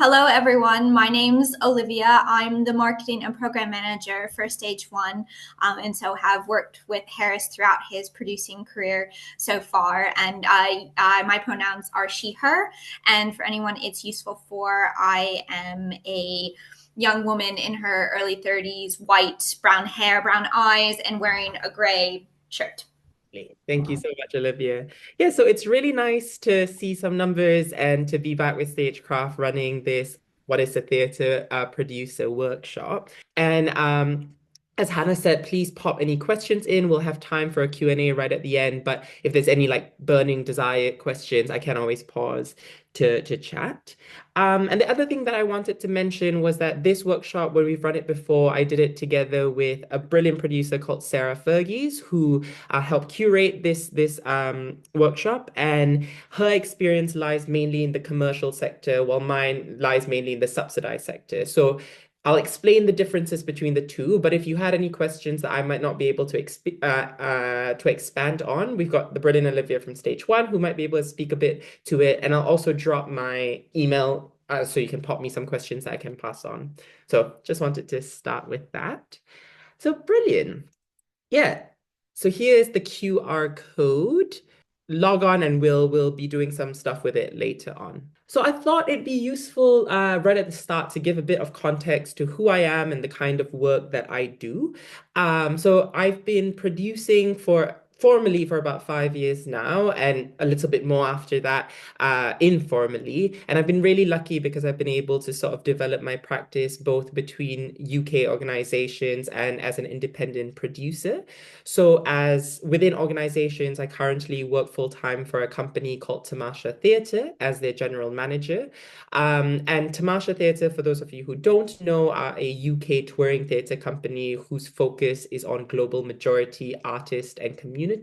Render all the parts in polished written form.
Hello, everyone. My name's Olivia. I'm the marketing and program manager for Stage One, and so have worked with Harris throughout his producing career so far. And my pronouns are she, her. And for anyone it's useful for, I am a young woman in her early 30s, white, brown hair, brown eyes, and wearing a gray shirt. Thank you so much, Olivia. Yeah, so it's really nice to see some numbers and to be back with Stagecraft running this What is a Theatre Producer workshop. And as Hannah said, please pop any questions in. We'll have time for a Q&A right at the end. But if there's any like burning desire questions, I can always pause to chat. And the other thing that I wanted to mention was that this workshop, when we've run it before, I did it together with a brilliant producer called Sarah Fergies, who helped curate this workshop. And her experience lies mainly in the commercial sector, while mine lies mainly in the subsidized sector. So I'll explain the differences between the two, but if you had any questions that I might not be able to expand on, we've got the brilliant Olivia from Stage One who might be able to speak a bit to it, and I'll also drop my email so you can pop me some questions that I can pass on. So just wanted to start with that. So brilliant. Yeah. So here's the QR code. Log on and we'll be doing some stuff with it later on. So I thought it'd be useful right at the start to give a bit of context to who I am and the kind of work that I do. So I've been producing for formally for about 5 years now, and a little bit more after that, informally. And I've been really lucky because I've been able to sort of develop my practice both between UK organizations and as an independent producer. So, as within organizations, I currently work full time for a company called Tamasha Theatre as their general manager. And Tamasha Theatre, for those of you who don't know, are a UK touring theatre company whose focus is on global majority artists and communities.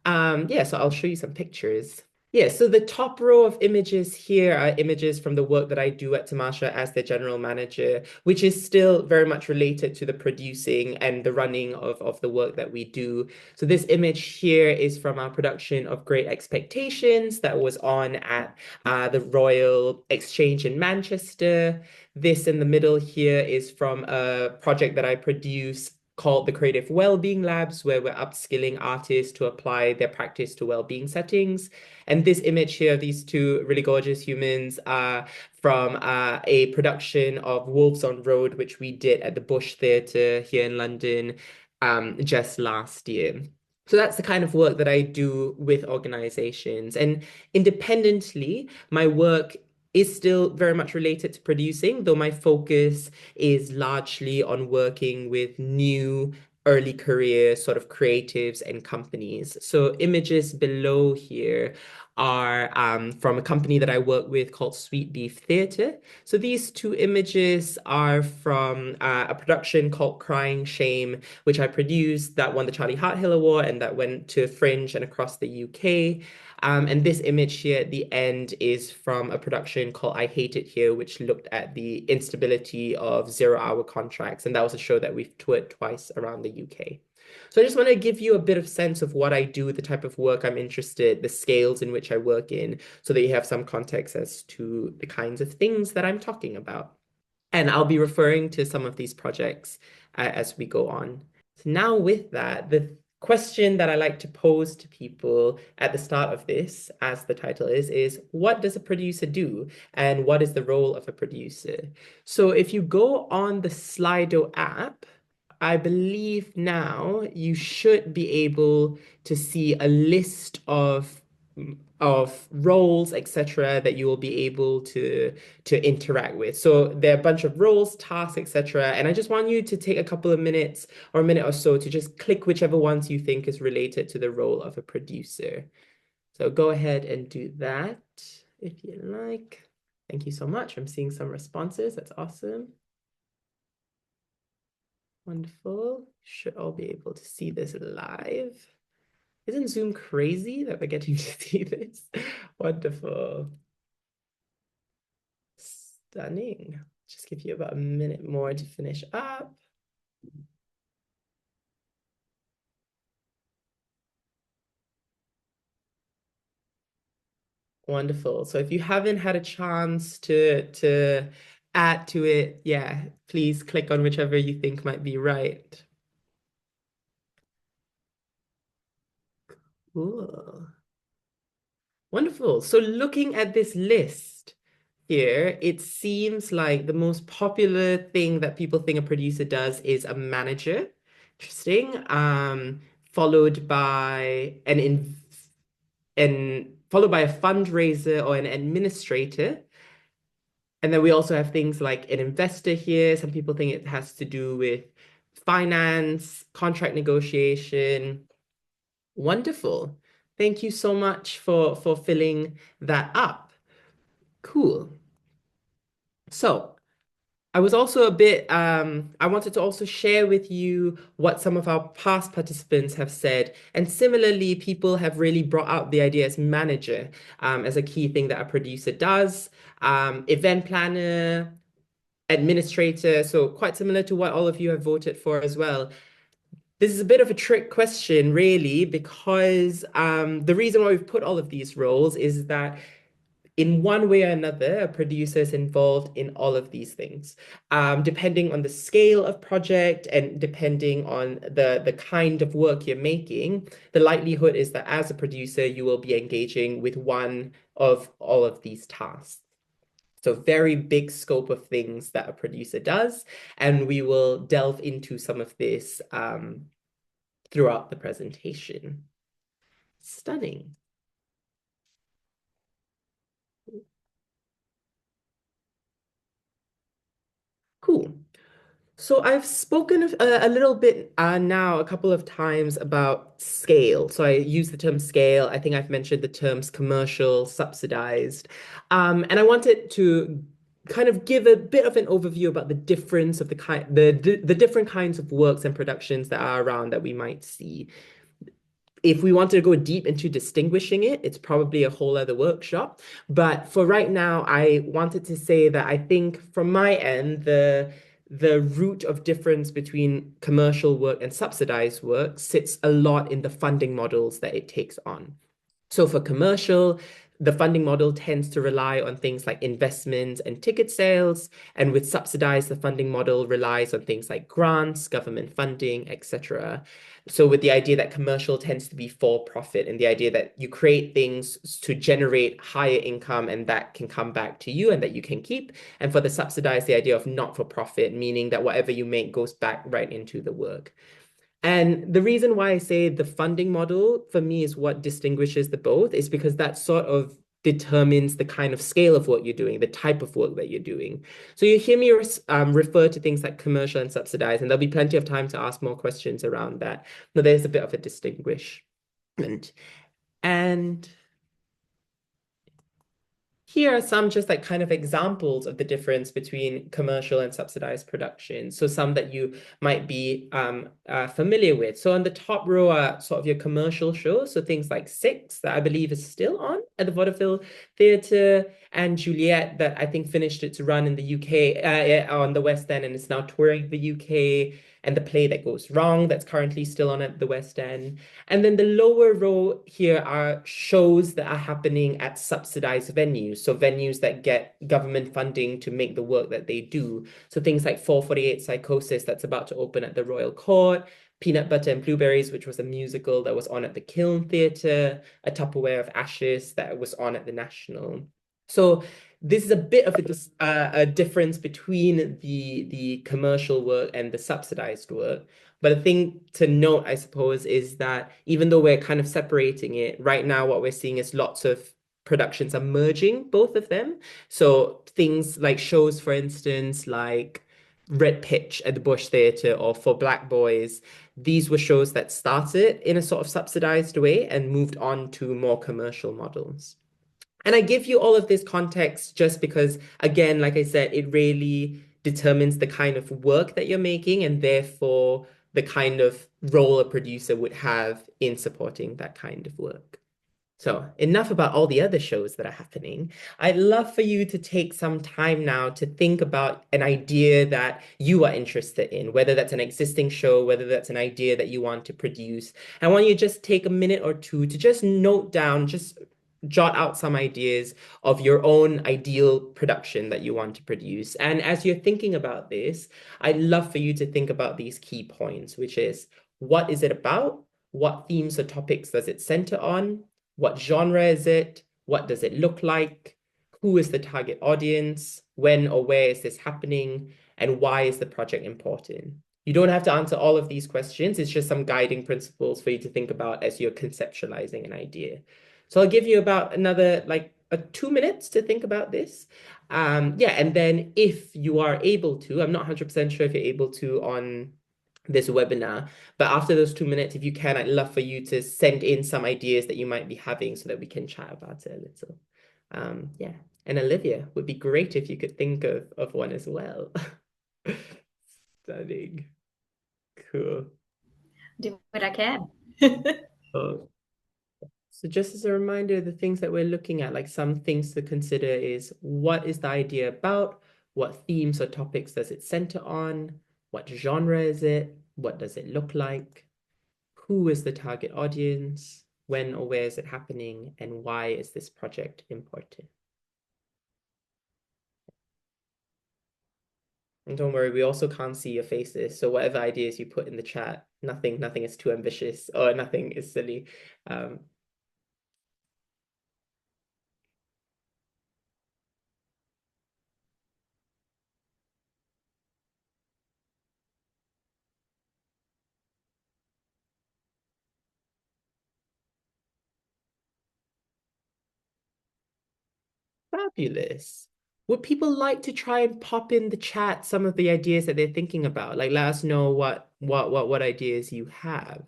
Yeah, so I'll show you some pictures. Yeah, so the top row of images here are images from the work that I do at Tamasha as the general manager, which is still very much related to the producing and the running of the work that we do. So this image here is from our production of Great Expectations that was on at the Royal Exchange in Manchester. This in the middle here is from a project that I produce called the Creative Wellbeing Labs, where we're upskilling artists to apply their practice to well-being settings. And this image here, these two really gorgeous humans, are from a production of Wolves on Road, which we did at the Bush Theatre here in London just last year. So that's the kind of work that I do with organizations. And independently, my work is still very much related to producing, though my focus is largely on working with new early career sort of creatives and companies. So images below here are from a company that I work with called Sweet Beef Theatre. So these two images are from a production called Crying Shame, which I produced that won the Charlie Harthill Award and that went to Fringe and across the UK. And this image here at the end is from a production called I Hate It Here, which looked at the instability of zero-hour contracts. And that was a show that we've toured twice around the UK. So I just want to give you a bit of sense of what I do, the type of work I'm interested, the scales in which I work in, so that you have some context as to the kinds of things that I'm talking about. And I'll be referring to some of these projects as we go on. So now with that, the question that I like to pose to people at the start of this, as the title is what does a producer do? And what is the role of a producer? So if you go on the Slido app, I believe now you should be able to see a list of roles, etc., that you will be able to interact with. So there are a bunch of roles, tasks, etc. And I just want you to take a couple of minutes or a minute or so to just click whichever ones you think is related to the role of a producer. So go ahead and do that if you like. Thank you so much. I'm seeing some responses. That's awesome. Wonderful. Should all be able to see this live. Isn't Zoom crazy that we're getting to see this? Wonderful. Stunning. Just give you about a minute more to finish up. Wonderful. So if you haven't had a chance to add to it, yeah, please click on whichever you think might be right. Cool. Wonderful. So looking at this list here, it seems like the most popular thing that people think a producer does is a manager. Interesting. Followed by followed by a fundraiser or an administrator. And then we also have things like an investor here. Some people think it has to do with finance, contract negotiation. Wonderful. Thank you so much for filling that up. Cool. So I was also a bit, I wanted to also share with you what some of our past participants have said. And similarly, people have really brought out the idea as manager, as a key thing that a producer does. Event planner, administrator, so quite similar to what all of you have voted for as well. This is a bit of a trick question, really, because the reason why we've put all of these roles is that in one way or another, a producer is involved in all of these things. Depending on the scale of project and depending on the kind of work you're making, the likelihood is that as a producer, you will be engaging with one of all of these tasks. So very big scope of things that a producer does, and we will delve into some of this throughout the presentation. Stunning. Cool. So I've spoken a little bit now a couple of times about scale. So I use the term scale. I think I've mentioned the terms commercial, subsidized. And I wanted to kind of give a bit of an overview about the difference of the different kinds of works and productions that are around that we might see. If we wanted to go deep into distinguishing it, it's probably a whole other workshop. But for right now, I wanted to say that I think from my end, the root of difference between commercial work and subsidized work sits a lot in the funding models that it takes on. So for commercial, the funding model tends to rely on things like investments and ticket sales. And with subsidized, the funding model relies on things like grants, government funding, etc. So with the idea that commercial tends to be for profit and the idea that you create things to generate higher income and that can come back to you and that you can keep. And for the subsidized, the idea of not for profit, meaning that whatever you make goes back right into the work. And the reason why I say the funding model for me is what distinguishes the both is because that sort of determines the kind of scale of what you're doing, the type of work that you're doing. So you hear me refer to things like commercial and subsidized, and there'll be plenty of time to ask more questions around that. But there's a bit of a distinguishment. And here are some just like kind of examples of the difference between commercial and subsidized production. So some that you might be familiar with. So on the top row are sort of your commercial shows. So things like Six that I believe is still on at the Vaudeville Theatre and Juliet that I think finished its run in the UK on the West End and is now touring the UK. And The Play That Goes Wrong that's currently still on at the West End. And then the lower row here are shows that are happening at subsidized venues. So venues that get government funding to make the work that they do. So things like 448 Psychosis that's about to open at the Royal Court, Peanut Butter and Blueberries, which was a musical that was on at the Kiln Theatre, A Tupperware of Ashes that was on at the National. So this is a bit of a difference between the commercial work and the subsidized work. But the thing to note, I suppose, is that even though we're kind of separating it, right now what we're seeing is lots of productions are merging both of them. So things like shows, for instance, like Red Pitch at the Bush Theatre or For Black Boys, these were shows that started in a sort of subsidized way and moved on to more commercial models. And I give you all of this context just because, again, like I said, it really determines the kind of work that you're making and therefore the kind of role a producer would have in supporting that kind of work. So enough about all the other shows that are happening. I'd love for you to take some time now to think about an idea that you are interested in, whether that's an existing show, whether that's an idea that you want to produce. I want you to just take a minute or two to just note down, just jot out some ideas of your own ideal production that you want to produce. And as you're thinking about this, I'd love for you to think about these key points, which is what is it about? What themes or topics does it center on? What genre is it? What does it look like? Who is the target audience? When or where is this happening? And why is the project important? You don't have to answer all of these questions. It's just some guiding principles for you to think about as you're conceptualizing an idea. So I'll give you about another like 2 minutes to think about this. Yeah, and then if you are able to, I'm not 100% sure if you're able to on this webinar, but after those 2 minutes, if you can, I'd love for you to send in some ideas that you might be having so that we can chat about it a little. Yeah, and Olivia, would be great if you could think of one as well. Stunning. Cool. Do what I can. Oh. So just as a reminder, the things that we're looking at, like some things to consider is what is the idea about? What themes or topics does it center on? What genre is it? What does it look like? Who is the target audience? When or where is it happening? And why is this project important? And don't worry, we also can't see your faces. So whatever ideas you put in the chat, nothing is too ambitious or nothing is silly. Um, Fabulous. Would people like to try and pop in the chat some of the ideas that they're thinking about? Like let us know what ideas you have.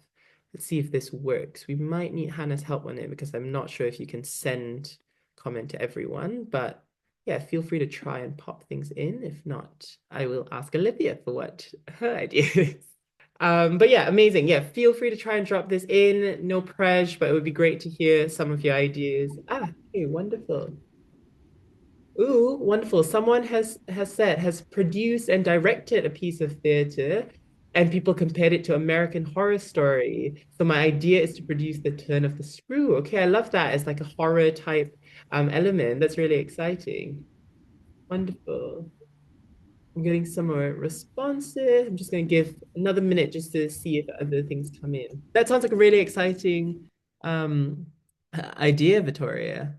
Let's see if this works. We might need Hannah's help on it because I'm not sure if you can send comment to everyone, but yeah, feel free to try and pop things in. If not, I will ask Olivia for what her idea is. But yeah, amazing. Yeah, feel free to try and drop this in. No pressure, but it would be great to hear some of your ideas. Okay, wonderful. Ooh, wonderful. Someone has produced and directed a piece of theater and people compared it to American Horror Story. So my idea is to produce The Turn of the Screw. Okay, I love that as like a horror type element. That's really exciting. Wonderful. I'm getting some more responses. I'm just going to give another minute just to see if other things come in. That sounds like a really exciting um idea, Victoria.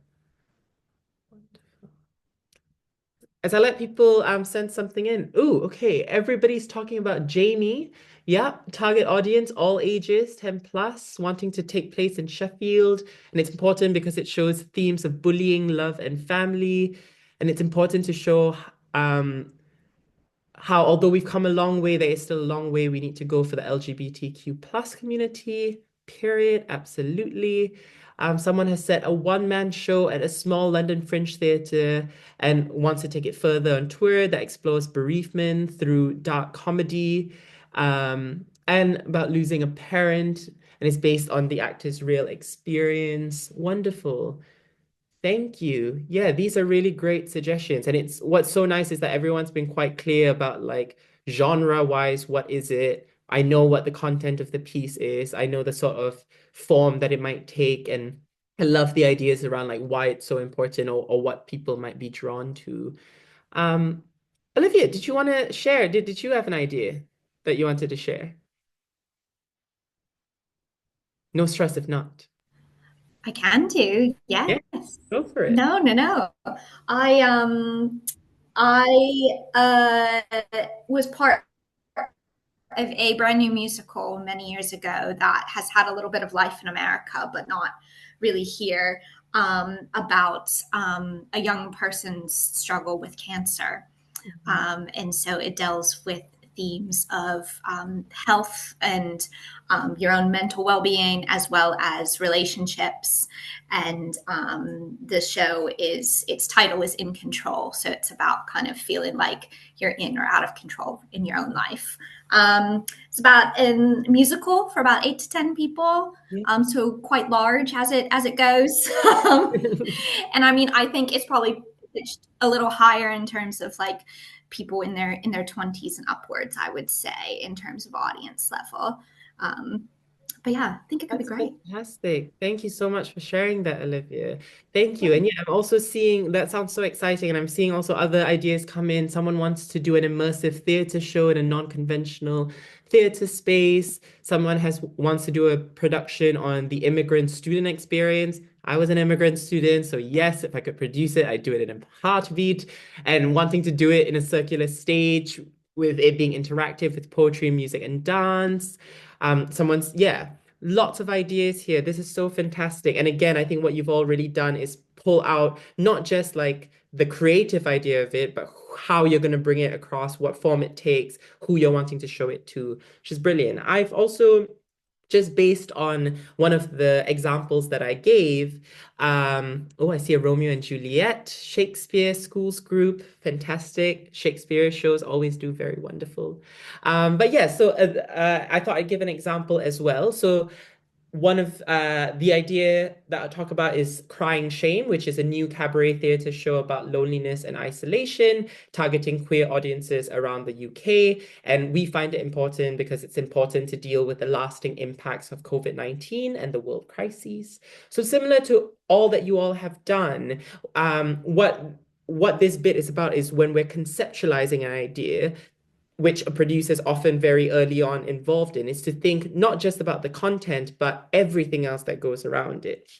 As I let people send something in. Ooh, okay. Everybody's talking about Jamie. Yep, target audience, all ages, 10 plus, wanting to take place in Sheffield. And it's important because it shows themes of bullying, love, and family. And it's important to show how although we've come a long way, there is still a long way we need to go for the LGBTQ plus community, period. Absolutely. Someone has said a one-man show at a small London Fringe theatre and wants to take it further on tour that explores bereavement through dark comedy, and about losing a parent, and it's based on the actor's real experience. Wonderful. Thank you. Yeah, these are really great suggestions. And it's what's so nice is that everyone's been quite clear about like genre-wise, what is it? I know what the content of the piece is. I know the sort of form that it might take. And I love the ideas around like why it's so important or what people might be drawn to. Um, Olivia, did you want to share? Did you have an idea that you wanted to share? No stress if not. I can do. Yeah, Yes. go for it. No, no, no. I I was part of a brand new musical many years ago that has had a little bit of life in America, but not really here, about a young person's struggle with cancer. And so it deals with themes of health and your own mental well-being as well as relationships. And the show is, its title is In Control, so it's about kind of feeling like you're in or out of control in your own life. It's about a musical for about 8 to 10 people, Yeah. so quite large as it goes. And I mean, I think it's probably pitched a little higher in terms of like people in their 20s and upwards, I would say, in terms of audience level. But yeah, I think it could be That's great. fantastic. Thank you so much for sharing that, Olivia. Thank you. And yeah, I'm also seeing that sounds so exciting. And I'm seeing also other ideas come in. Someone wants to do an immersive theater show in a non-conventional theater space. Someone has wants to do a production on the immigrant student experience. I was an immigrant student, so yes, if I could produce it, I'd do it in a heartbeat. And wanting to do it in a circular stage with it being interactive with poetry, music, and dance. Yeah, lots of ideas here. This is so fantastic. And again, I think what you've already done is pull out not just like the creative idea of it, but how you're going to bring it across, what form it takes, who you're wanting to show it to, which is brilliant. I've also just based on one of the examples that I gave. Oh, I see a Romeo and Juliet Shakespeare schools group. Fantastic. Shakespeare shows always do very wonderful. But yeah, so I thought I'd give an example as well. So one of the idea that I'll talk about is Crying Shame, which is a new cabaret theatre show about loneliness and isolation, targeting queer audiences around the UK. And we find it important because it's important to deal with the lasting impacts of COVID-19 and the world crises. So similar to all that you all have done, what this bit is about is when we're conceptualizing an idea, which a producer is often very early on involved in, is to think not just about the content, but everything else that goes around it.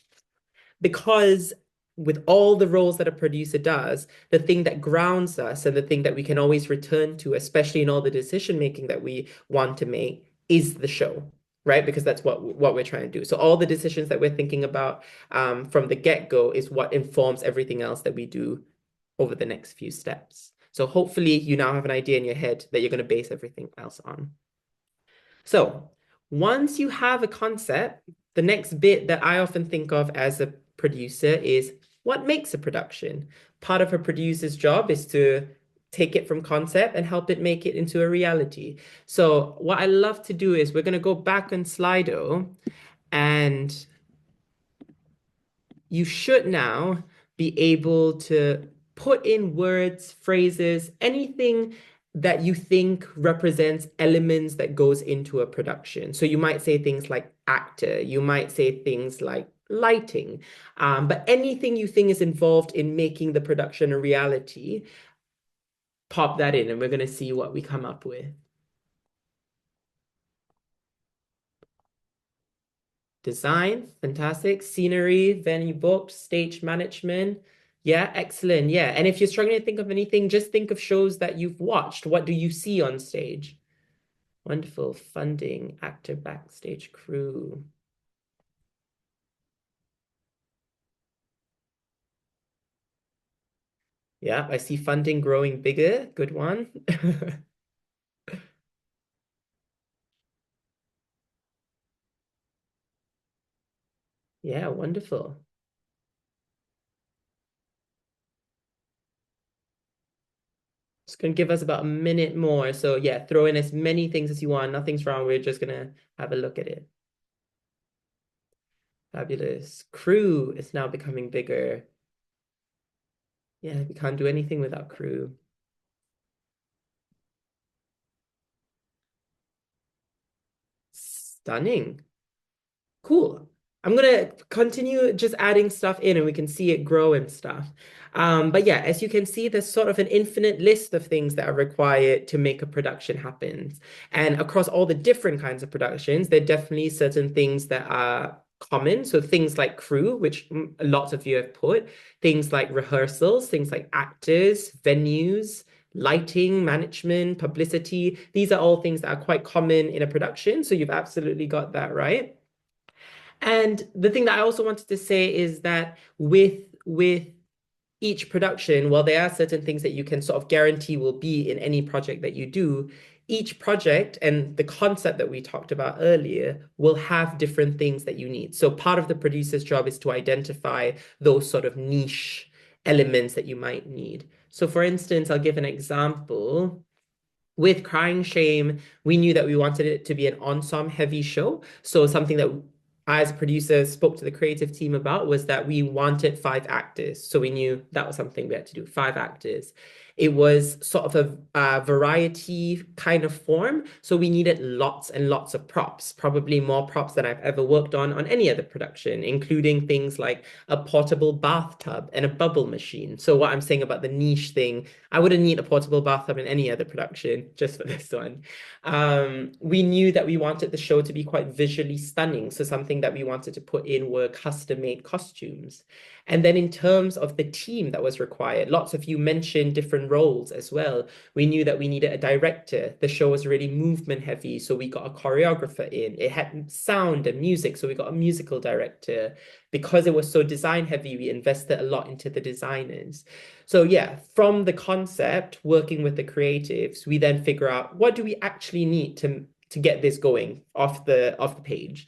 Because with all the roles that a producer does, the thing that grounds us and the thing that we can always return to, especially in all the decision making that we want to make, is the show. Right, because that's what we're trying to do. So all the decisions that we're thinking about from the get-go is what informs everything else that we do over the next few steps. So hopefully you now have an idea in your head that you're going to base everything else on. So once you have a concept, the next bit that I often think of as a producer is what makes a production. Part of a producer's job is to take it from concept and help it make it into a reality. So what I love to do is we're going to go back on Slido, and you should now be able to put in words, phrases, anything that you think represents elements that goes into a production. So you might say things like actor, you might say things like lighting, but anything you think is involved in making the production a reality, pop that in and we're going to see what we come up with. Design, fantastic. Scenery, venue books, stage management. Yeah, excellent. Yeah. And if you're struggling to think of anything, just think of shows that you've watched. What do you see on stage? Wonderful. Funding, actor, backstage crew. Yeah, I see funding growing bigger. Good one. Yeah, wonderful. It's going to give us about a minute more. So yeah, throw in as many things as you want. Nothing's wrong. We're just going to have a look at it. Fabulous. Crew is now becoming bigger. Yeah, we can't do anything without crew. Stunning. Cool. I'm gonna continue just adding stuff in and we can see it grow and stuff. But yeah, as you can see, there's sort of an infinite list of things that are required to make a production happen. And across all the different kinds of productions, there are definitely certain things that are common. So things like crew, which lots of you have put, things like rehearsals, things like actors, venues, lighting, management, publicity. These are all things that are quite common in a production. So you've absolutely got that right. And the thing that I also wanted to say is that with each production, while there are certain things that you can sort of guarantee will be in any project that you do, each project and the concept that we talked about earlier will have different things that you need. So part of the producer's job is to identify those sort of niche elements that you might need. So for instance, I'll give an example. With Crying Shame, we knew that we wanted it to be an ensemble heavy show. So something that as producers spoke to the creative team about was that we wanted 5 actors. So we knew that was something we had to do, 5 actors. It was sort of a variety kind of form. So we needed lots and lots of props, probably more props than I've ever worked on any other production, including things like a portable bathtub and a bubble machine. So what I'm saying about the niche thing, I wouldn't need a portable bathtub in any other production, just for this one. We knew that we wanted the show to be quite visually stunning. So something that we wanted to put in were custom-made costumes. And then in terms of the team that was required, lots of you mentioned different roles as well. We knew that we needed a director. The show was really movement heavy, so we got a choreographer in. It had sound and music, so we got a musical director. Because it was so design heavy, we invested a lot into the designers. So yeah, from the concept, working with the creatives, we then figure out what do we actually need to get this going off the page.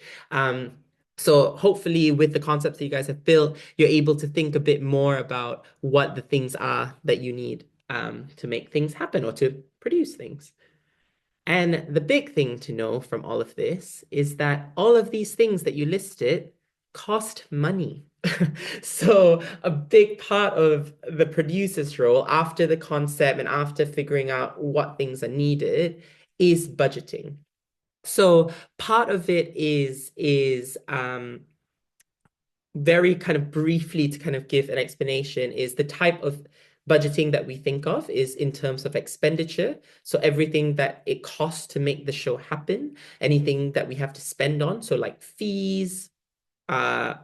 So hopefully with the concepts that you guys have built, you're able to think a bit more about what the things are that you need to make things happen or to produce things. And the big thing to know from all of this is that all of these things that you listed cost money. So a big part of the producer's role after the concept and after figuring out what things are needed is budgeting. So part of it is very kind of briefly to kind of give an explanation is the type of budgeting that we think of is in terms of expenditure. So everything that it costs to make the show happen, anything that we have to spend on, so like fees, uh,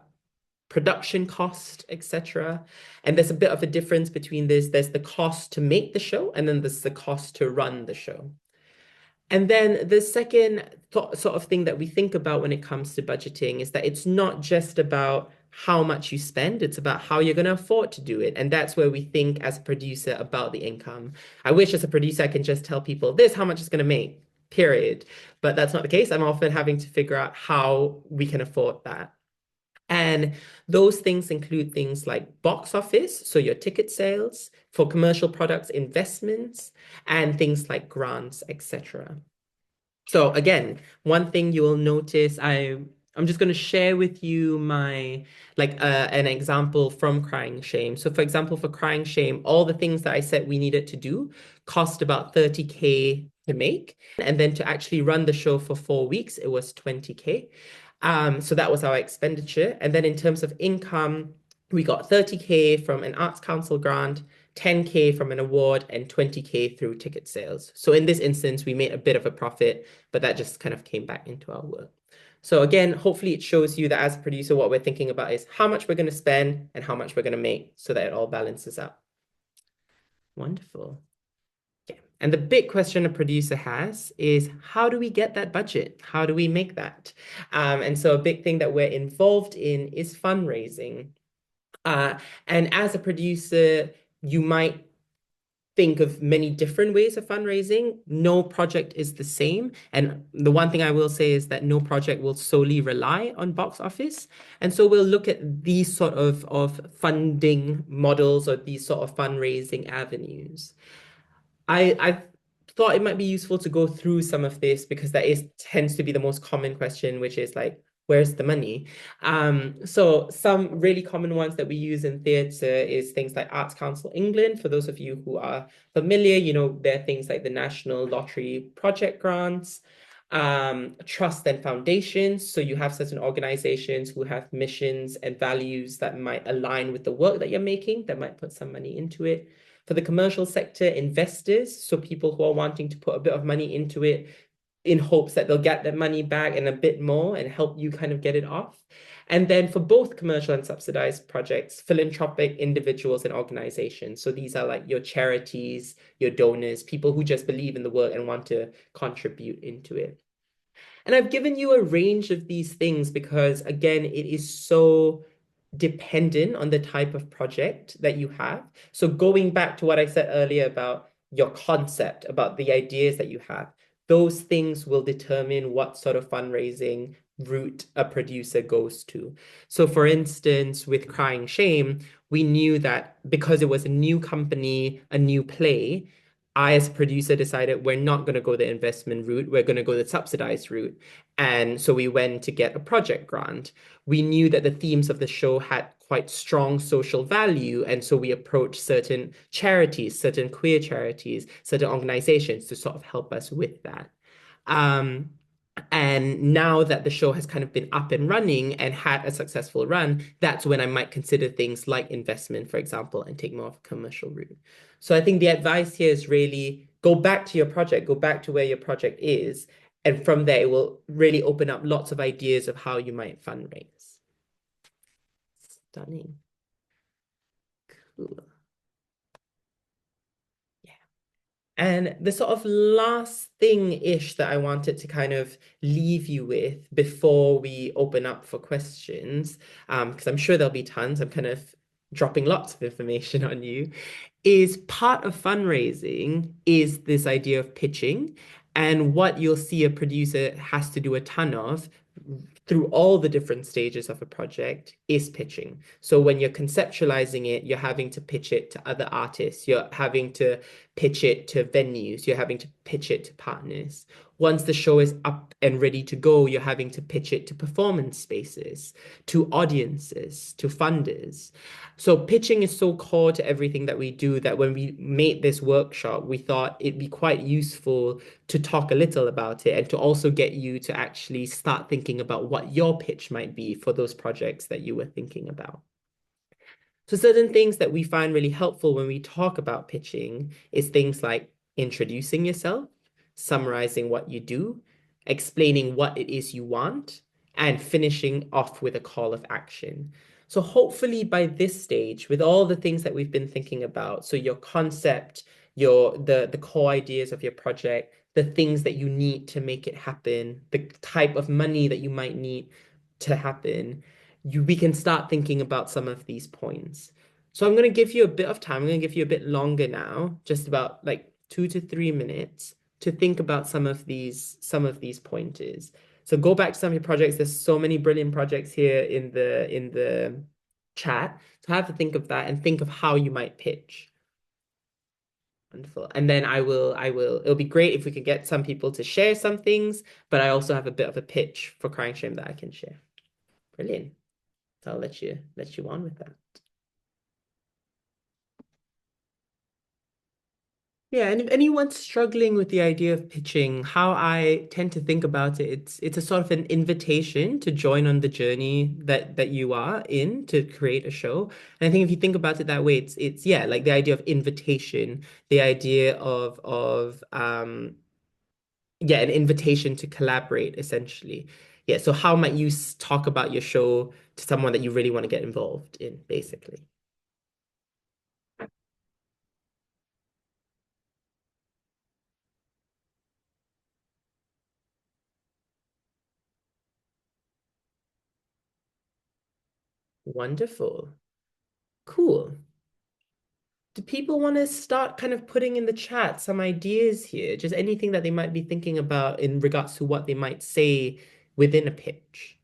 production cost, etc. And there's a bit of a difference between this. There's the cost to make the show, and then there's the cost to run the show. And then the second sort of thing that we think about when it comes to budgeting is that it's not just about how much you spend, it's about how you're going to afford to do it. And that's where we think as a producer about the income. I wish as a producer I can just tell people this, how much it's going to make, period. But that's not the case. I'm often having to figure out how we can afford that. And those things include things like box office, so your ticket sales, for commercial products, investments, and things like grants, etc. So again, one thing you will notice, I'm just going to share with you my an example from Crying Shame. So for example, for Crying Shame, all the things that I said we needed to do cost about 30K to make, and then to actually run the show for 4 weeks, it was 20K. So that was our expenditure. And then in terms of income, we got 30K from an Arts Council grant, 10K from an award, and 20K through ticket sales. So in this instance, we made a bit of a profit, but that just kind of came back into our work. So again, hopefully it shows you that as a producer, what we're thinking about is how much we're going to spend and how much we're going to make so that it all balances out. Wonderful. And the big question a producer has is how do we get that budget? How do we make that? And so a big thing that we're involved in is fundraising. And as a producer, you might think of many different ways of fundraising. No project is the same. And the one thing I will say is that no project will solely rely on box office. And so we'll look at these sort of funding models or these sort of fundraising avenues. I thought it might be useful to go through some of this because that is tends to be the most common question, which is like, where's the money? So some really common ones that we use in theatre is things like Arts Council England. For those of you who are familiar, you know, there are things like the National Lottery Project Grants, trust and foundations. So you have certain organizations who have missions and values that might align with the work that you're making, that might put some money into it. For the commercial sector, investors, so people who are wanting to put a bit of money into it in hopes that they'll get their money back and a bit more and help you kind of get it off. And then for both commercial and subsidized projects, philanthropic individuals and organizations. So these are like your charities, your donors, people who just believe in the work and want to contribute into it. And I've given you a range of these things because, again, it is so dependent on the type of project that you have. So going back to what I said earlier about your concept, about the ideas that you have, those things will determine what sort of fundraising route a producer goes to. So for instance, with Crying Shame, we knew that because it was a new company, a new play, I, as a producer, decided we're not going to go the investment route. We're going to go the subsidized route. And so we went to get a project grant. We knew that the themes of the show had quite strong social value. And so we approach certain charities, certain queer charities, certain organizations to sort of help us with that. Um, and now that the show has kind of been up and running and had a successful run, that's when I might consider things like investment, for example, and take more of a commercial route. So I think the advice here is really go back to your project, go back to where your project is. And from there, it will really open up lots of ideas of how you might fundraise. Stunning. Cool. And the sort of last thing-ish that I wanted to kind of leave you with before we open up for questions, because I'm sure there'll be tons, I'm kind of dropping lots of information on you, is part of fundraising is this idea of pitching. And what you'll see a producer has to do a ton of through all the different stages of a project is pitching. So when you're conceptualizing it, you're having to pitch it to other artists, you're having to pitch it to venues, you're having to pitch it to partners. Once the show is up and ready to go, you're having to pitch it to performance spaces, to audiences, to funders. So pitching is so core to everything that we do that when we made this workshop, we thought it'd be quite useful to talk a little about it and to also get you to actually start thinking about what your pitch might be for those projects that you were thinking about. So certain things that we find really helpful when we talk about pitching is things like introducing yourself, summarizing what you do, explaining what it is you want, and finishing off with a call of action. So hopefully by this stage, with all the things that we've been thinking about, so your concept, the core ideas of your project, the things that you need to make it happen, the type of money that you might need to happen, we can start thinking about some of these points. So I'm going to give you a bit of time. I'm going to give you a bit longer now, just about like 2 to 3 minutes to think about some of these pointers. So go back to some of your projects. There's so many brilliant projects here in the chat. So have to think of that and think of how you might pitch. Wonderful. And then it'll be great if we could get some people to share some things, but I also have a bit of a pitch for Crying Shame that I can share. Brilliant. So I'll let you on with that. Yeah, and if anyone's struggling with the idea of pitching, how I tend to think about it, it's a sort of an invitation to join on the journey that you are in to create a show. And I think if you think about it that way, it's yeah, like the idea of invitation, the idea of yeah, an invitation to collaborate essentially. Yeah, so how might you talk about your show to someone that you really want to get involved in, basically? Wonderful. Cool. Do people want to start kind of putting in the chat some ideas here? Just anything that they might be thinking about in regards to what they might say within a pitch?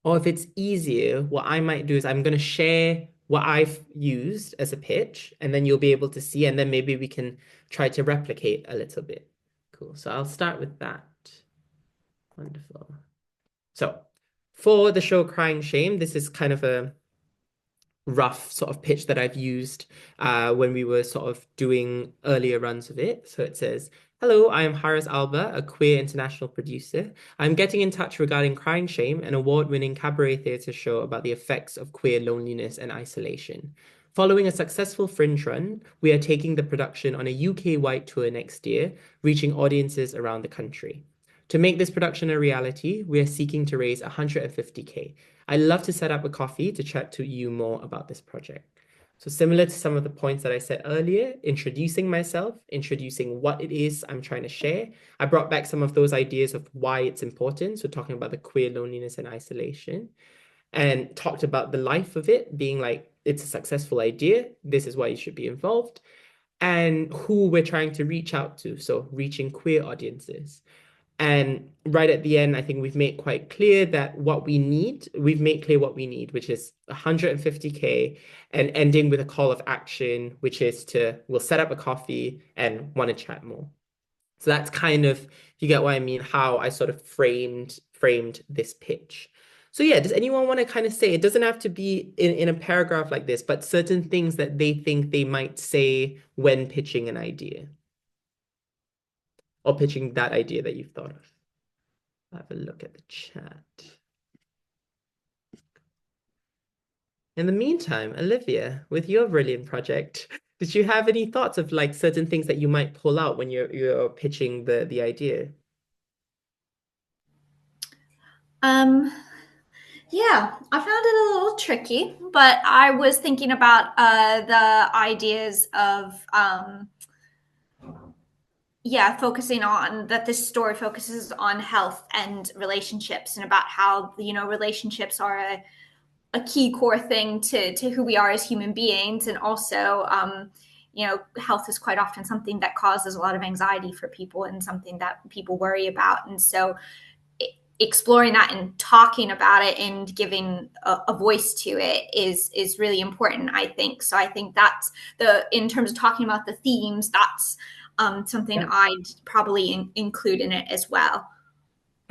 Or if it's easier, what I might do is I'm going to share what I've used as a pitch, and then you'll be able to see, and then maybe we can try to replicate a little bit. Cool. So I'll start with that. Wonderful. So for the show Crying Shame, this is kind of a rough sort of pitch that I've used when we were sort of doing earlier runs of it. So it says, "Hello, I am Harris Albar, a queer international producer. I'm getting in touch regarding Crying Shame, an award-winning cabaret theatre show about the effects of queer loneliness and isolation. Following a successful Fringe run, we are taking the production on a UK-wide tour next year, reaching audiences around the country. To make this production a reality, we are seeking to raise 150K. I'd love to set up a coffee to chat to you more about this project." So similar to some of the points that I said earlier, introducing myself, introducing what it is I'm trying to share. I brought back some of those ideas of why it's important. So talking about the queer loneliness and isolation, and talked about the life of it being like, it's a successful idea. This is why you should be involved, and who we're trying to reach out to. So reaching queer audiences. And right at the end, I think we've made quite clear that we've made clear what we need, which is 150K, and ending with a call of action, which is we'll set up a coffee and want to chat more. So that's kind of, if you get what I mean, how I sort of framed this pitch. So yeah, does anyone want to kind of say, it doesn't have to be in a paragraph like this, but certain things that they think they might say when pitching an idea or pitching that idea that you've thought of? Have a look at the chat. In the meantime, Olivia, with your brilliant project, did you have any thoughts of like certain things that you might pull out when you're pitching the idea? Um, yeah, I found it a little tricky, but I was thinking about the ideas of yeah, focusing on that this story focuses on health and relationships and about how relationships are a key core thing to who we are as human beings, and also health is quite often something that causes a lot of anxiety for people and something that people worry about, and so exploring that and talking about it and giving a voice to it is really important, I think. So I think that's the in terms of talking about the themes, that's something I'd probably include in it as well.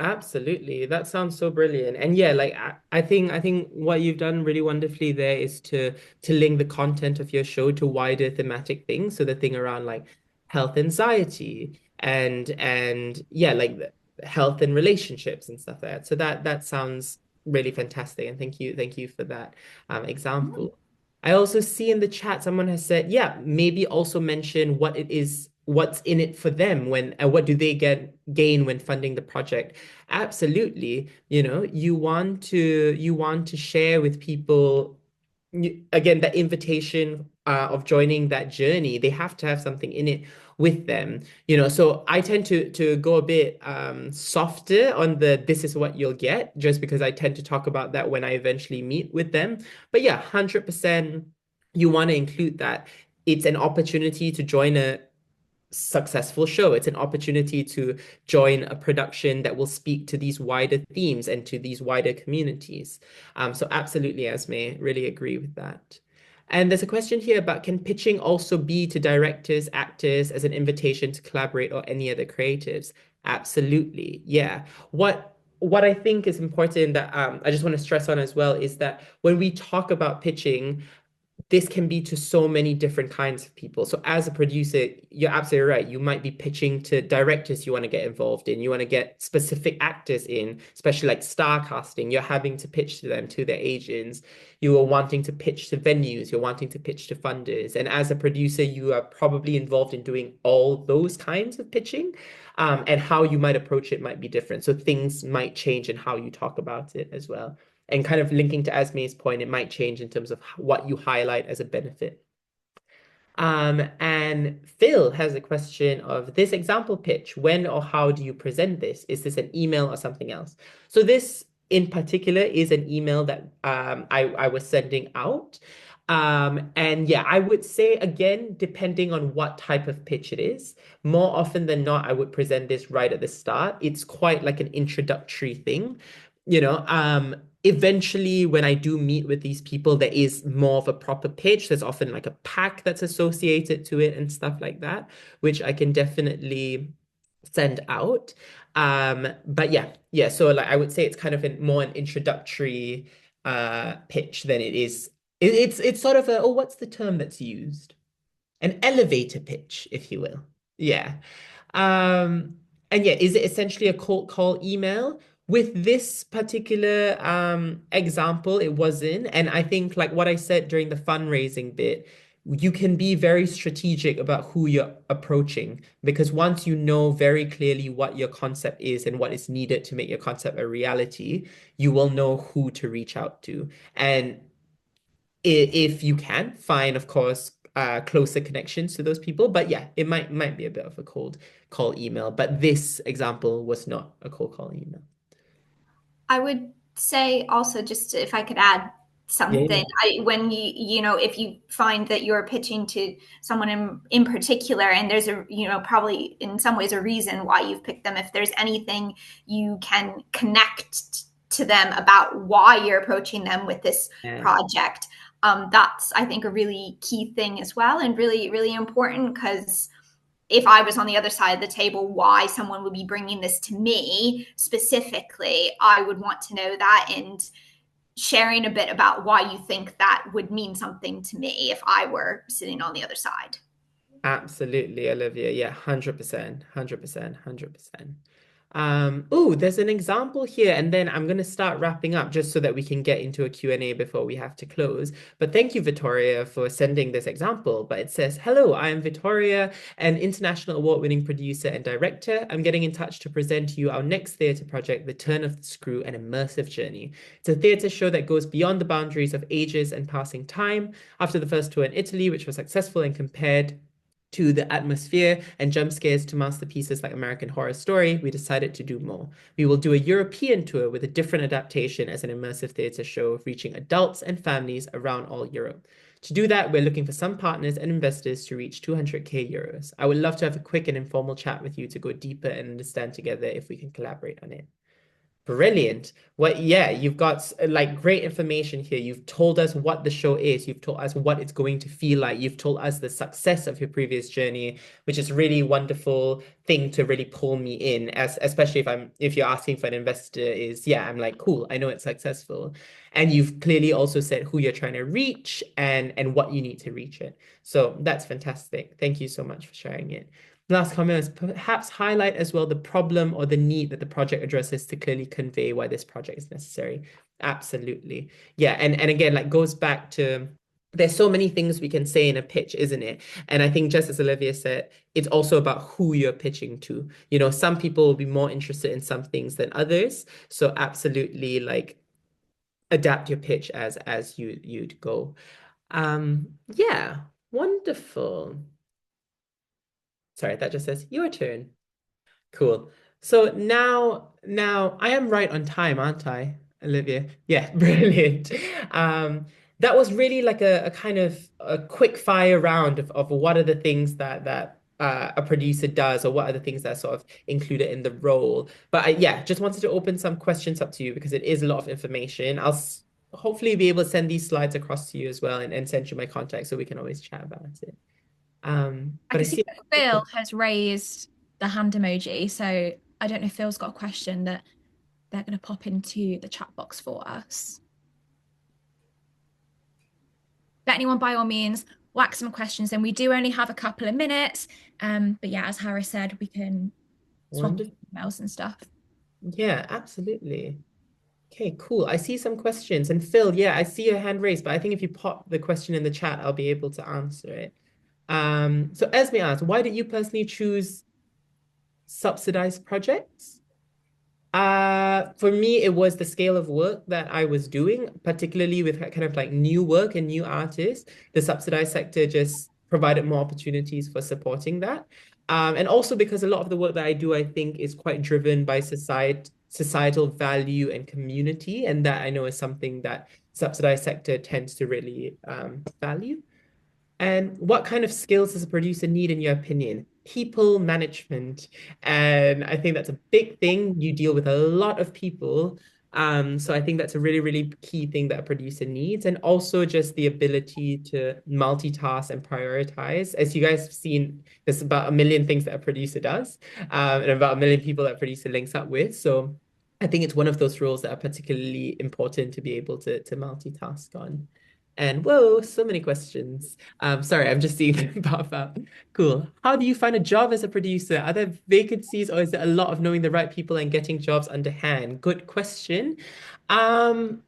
Absolutely. That sounds so brilliant. And yeah, like I think what you've done really wonderfully there is to link the content of your show to wider thematic things. So the thing around like health anxiety and yeah, like the health and relationships and stuff like that. So that sounds really fantastic. And thank you for that example. I also see in the chat someone has said, yeah, maybe also mention what it is, what's in it for them when, and what do they gain when funding the project. Absolutely. You want to share with people, again, that invitation of joining that journey. They have to have something in it with them. So I tend to go a bit softer on the this is what you'll get, just because I tend to talk about that when I eventually meet with them. But yeah, 100% you want to include that. It's an opportunity to join a successful show. It's an opportunity to join a production that will speak to these wider themes and to these wider communities. So absolutely, Esme, really agree with that. And there's a question here about, can pitching also be to directors, actors as an invitation to collaborate, or any other creatives? Absolutely. Yeah. What I think is important that I just want to stress on as well is that when we talk about pitching, this can be to so many different kinds of people. So as a producer, you're absolutely right. You might be pitching to directors you want to get involved in. You want to get specific actors in, especially like star casting. You're having to pitch to them, to their agents. You are wanting to pitch to venues. You're wanting to pitch to funders. And as a producer, you are probably involved in doing all those kinds of pitching. And how you might approach it might be different. So things might change in how you talk about it as well. And kind of linking to Asme's point, it might change in terms of what you highlight as a benefit. And Phil has a question of this example pitch. When or how do you present this? Is this an email or something else? So this in particular is an email that I was sending out. And yeah, I would say again, depending on what type of pitch it is, more often than not, I would present this right at the start. It's quite like an introductory thing. Eventually, when I do meet with these people, there is more of a proper pitch. There's often like a pack that's associated to it and stuff like that, which I can definitely send out. But yeah. So like I would say it's kind of more an introductory pitch than it is. It's sort of a, oh, what's the term that's used? An elevator pitch, if you will. Yeah. Um, and yeah, is it essentially a cold call email? With this particular example, it wasn't. And I think, like what I said during the fundraising bit, you can be very strategic about who you're approaching, because once you know very clearly what your concept is and what is needed to make your concept a reality, you will know who to reach out to. And if you can find, of course, closer connections to those people. But yeah, it might be a bit of a cold call email. But this example was not a cold call email. I would say also, just if I could add Yeah, yeah. something, when if you find that you're pitching to someone in particular, and there's a probably in some ways a reason why you've picked them, if there's anything you can connect to them about why you're approaching them with this Yeah. project, that's, I think, a really key thing as well, and really really important, because if I was on the other side of the table, why someone would be bringing this to me specifically. I would want to know that, and sharing a bit about why you think that would mean something to me if I were sitting on the other side. Absolutely, Olivia. Yeah, 100%, 100%, 100%. Oh, there's an example here, and then I'm going to start wrapping up just so that we can get into a Q&A before we have to close. But thank you, Victoria, for sending this example. But it says, hello, I am Victoria, an international award-winning producer and director. I'm getting in touch to present to you our next theatre project, The Turn of the Screw, an immersive journey. It's a theatre show that goes beyond the boundaries of ages and passing time. After the first tour in Italy, which was successful and compared to the atmosphere and jump scares to masterpieces like American Horror Story, we decided to do more. We will do a European tour with a different adaptation as an immersive theatre show, reaching adults and families around all Europe. To do that, we're looking for some partners and investors to reach 200k euros. I would love to have a quick and informal chat with you to go deeper and understand together if we can collaborate on it. Brilliant. Well, yeah, you've got like great information here. You've told us what the show is. You've told us what it's going to feel like. You've told us the success of your previous journey, which is really wonderful thing to really pull me in, as especially if you're asking for an investor is, yeah, I'm like, cool, I know it's successful. And you've clearly also said who you're trying to reach and what you need to reach it. So that's fantastic. Thank you so much for sharing it. Last comment is perhaps highlight as well the problem or the need that the project addresses to clearly convey why this project is necessary. Absolutely. Yeah, and again, like goes back to there's so many things we can say in a pitch, isn't it? And I think just as Olivia said, it's also about who you're pitching to. You know, some people will be more interested in some things than others. So absolutely like adapt your pitch as you'd go. Yeah, wonderful. Sorry, that just says your turn. Cool. So now I am right on time, aren't I, Olivia? Yeah, brilliant. That was really like a kind of a quick fire round of what are the things that a producer does, or what are the things that are sort of included in the role. But yeah, just wanted to open some questions up to you because it is a lot of information. Hopefully be able to send these slides across to you as well, and send you my contact so we can always chat about it. I But I can see see. that Phil has raised the hand emoji. So I don't know if Phil's got a question that they're going to pop into the chat box for us. Let anyone, by all means, whack some questions in. We do only have a couple of minutes. But yeah, as Harris said, we can swap Wonderful. emails and stuff. Yeah, absolutely. Okay, cool. I see some questions. And Phil, yeah, I see your hand raised, but I think if you pop the question in the chat, I'll be able to answer it. So Esme asked, why did you personally choose subsidized projects? For me, it was the scale of work that I was doing, particularly with kind of like new work and new artists. The subsidized sector just provided more opportunities for supporting that. And also because a lot of the work that I do, I think, is quite driven by societal value and community. And that I know is something that subsidized sector tends to really value. And what kind of skills does a producer need, in your opinion? People management. And I think that's a big thing. You deal with a lot of people. So I think that's a really, really key thing that a producer needs. And also just the ability to multitask and prioritize. As you guys have seen, there's about a million things that a producer does, and about a million people that a producer links up with. So I think it's one of those roles that are particularly important to be able to multitask on. And whoa, so many questions. Sorry, I'm just seeing them pop up. Cool. How do you find a job as a producer? Are there vacancies, or is it a lot of knowing the right people and getting jobs underhand? Good question. Um,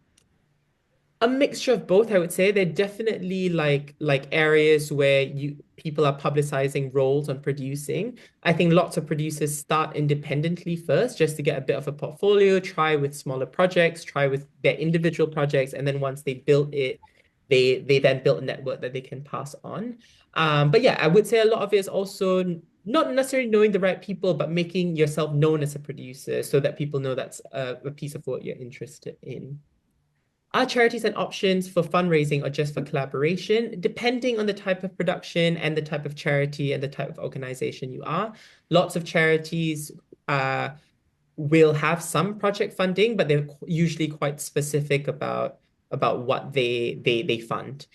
a mixture of both, I would say. They're definitely like areas where you people are publicizing roles and producing. I think lots of producers start independently first just to get a bit of a portfolio, try with smaller projects, try with their individual projects, and then once they built it, they then built a network that they can pass on. But yeah, I would say a lot of it is also not necessarily knowing the right people, but making yourself known as a producer so that people know that's a piece of what you're interested in. Are charities and options for fundraising or just for collaboration? Depending on the type of production and the type of charity and the type of organization you are. Lots of charities will have some project funding, but they're usually quite specific about what they fund.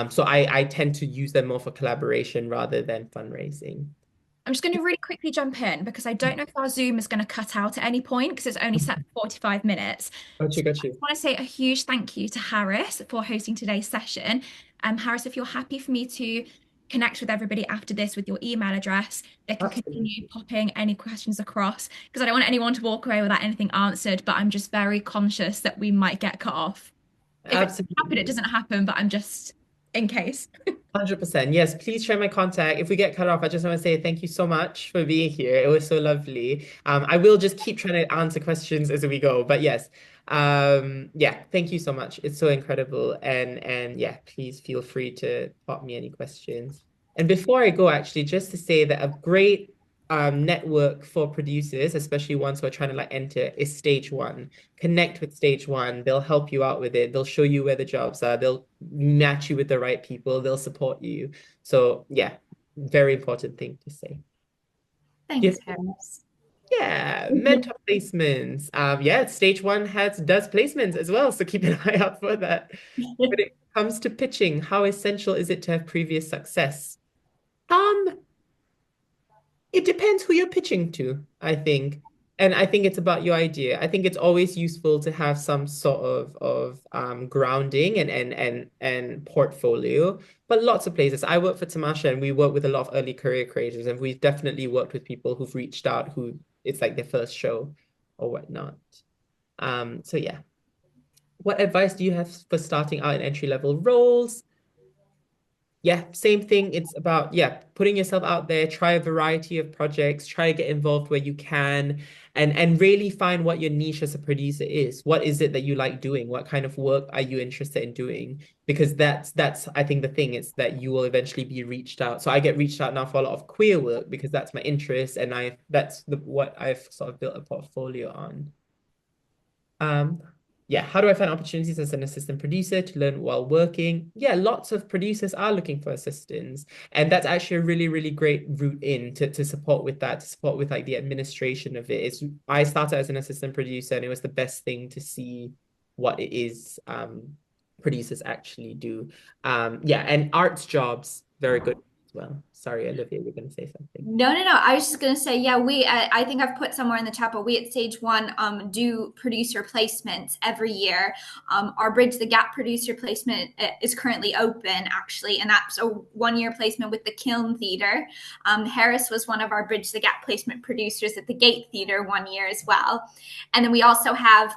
So I tend to use them more for collaboration rather than fundraising. I'm just going to really quickly jump in because I don't know if our Zoom is going to cut out at any point because it's only set for 45 minutes. Got So you, got I you. just want to say a huge thank you to Harris for hosting today's session. Harris, if you're happy for me to connect with everybody after this with your email address, they can continue Absolutely. popping any questions across because I don't want anyone to walk away without anything answered, but I'm just very conscious that we might get cut off. If it doesn't happen, it Absolutely. doesn't happen, but I'm just in case. 100%. Yes, please share my contact. If we get cut off, I just want to say thank you so much for being here. It was so lovely. I will just keep trying to answer questions as we go. But yes, yeah, thank you so much. It's so incredible. And yeah, please feel free to pop me any questions. And before I go, actually, just to say that a great network for producers, especially ones who are trying to like enter, is Stage One. Connect with Stage One. They'll help you out with it. They'll show you where the jobs are. They'll match you with the right people. They'll support you. So yeah, very important thing to say. Thanks, Yes. Harris. Yeah, mentor placements. Yeah, Stage One does placements as well, so keep an eye out for that. When it comes to pitching, how essential is it to have previous success? Um, It depends who you're pitching to, I think. And I think it's about your idea. I think it's always useful to have some sort of grounding and portfolio. But lots of places. I work for Tamasha and we work with a lot of early career creators, and we've definitely worked with people who've reached out who it's like their first show or whatnot. So yeah. What advice do you have for starting out in entry-level roles? Yeah, same thing. It's about, yeah, putting yourself out there, try a variety of projects, try to get involved where you can, and really find what your niche as a producer is. What is it that you like doing? What kind of work are you interested in doing? Because that's I think the thing is that you will eventually be reached out. So I get reached out now for a lot of queer work because that's my interest, and that's what I've sort of built a portfolio on. Um, yeah, how do I find opportunities as an assistant producer to learn while working? Yeah, lots of producers are looking for assistants. And that's actually a really, really great route in to support with that, to support with like the administration of it. I started as an assistant producer and it was the best thing to see what it is producers actually do. Yeah, and arts jobs, very good as well. Sorry, Olivia, you're going to say something. No. I was just gonna say, yeah, I think I've put somewhere in the chat, but we at Stage One do producer placements every year. Our Bridge the Gap producer placement is currently open, actually, and that's a 1 year placement with the Kiln Theatre. Harris was one of our Bridge the Gap placement producers at the Gate Theatre 1 year as well, and then we also have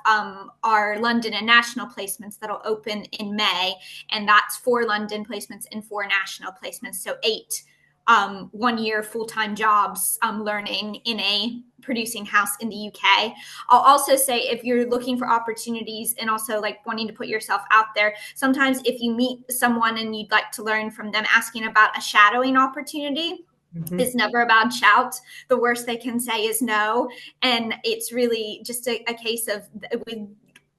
our London and national placements that'll open in May, and that's 4 London placements and 4 national placements, so 8 1 year full-time jobs learning in a producing house in the UK. I'll also say if you're looking for opportunities and also like wanting to put yourself out there, sometimes if you meet someone and you'd like to learn from them, asking about a shadowing opportunity is never a bad shout. The worst they can say is no. And it's really just a case of we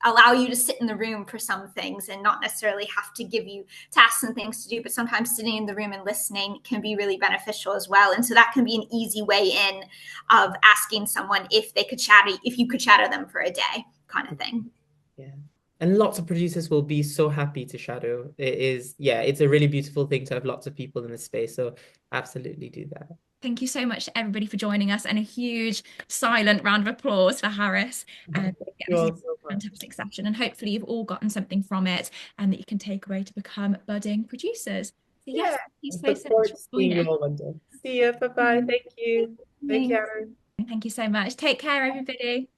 allow you to sit in the room for some things and not necessarily have to give you tasks and things to do, but sometimes sitting in the room and listening can be really beneficial as well. And so that can be an easy way in of asking someone if they could shadow, if you could shadow them for a day, kind of thing. Yeah. And lots of producers will be so happy to shadow. Yeah, it's a really beautiful thing to have lots of people in the space. So absolutely do that. Thank you so much to everybody for joining us, and a huge silent round of applause for Harris. Thank Yeah, you this is all so a much. fantastic session, and hopefully you've all gotten something from it and that you can take away to become budding producers. So yes, Yeah. thank you I so, look so much forward for to seeing you joining. all one day. See you. Bye-bye. Thank you. Take Thanks. care. Thank you so much. Take care, everybody.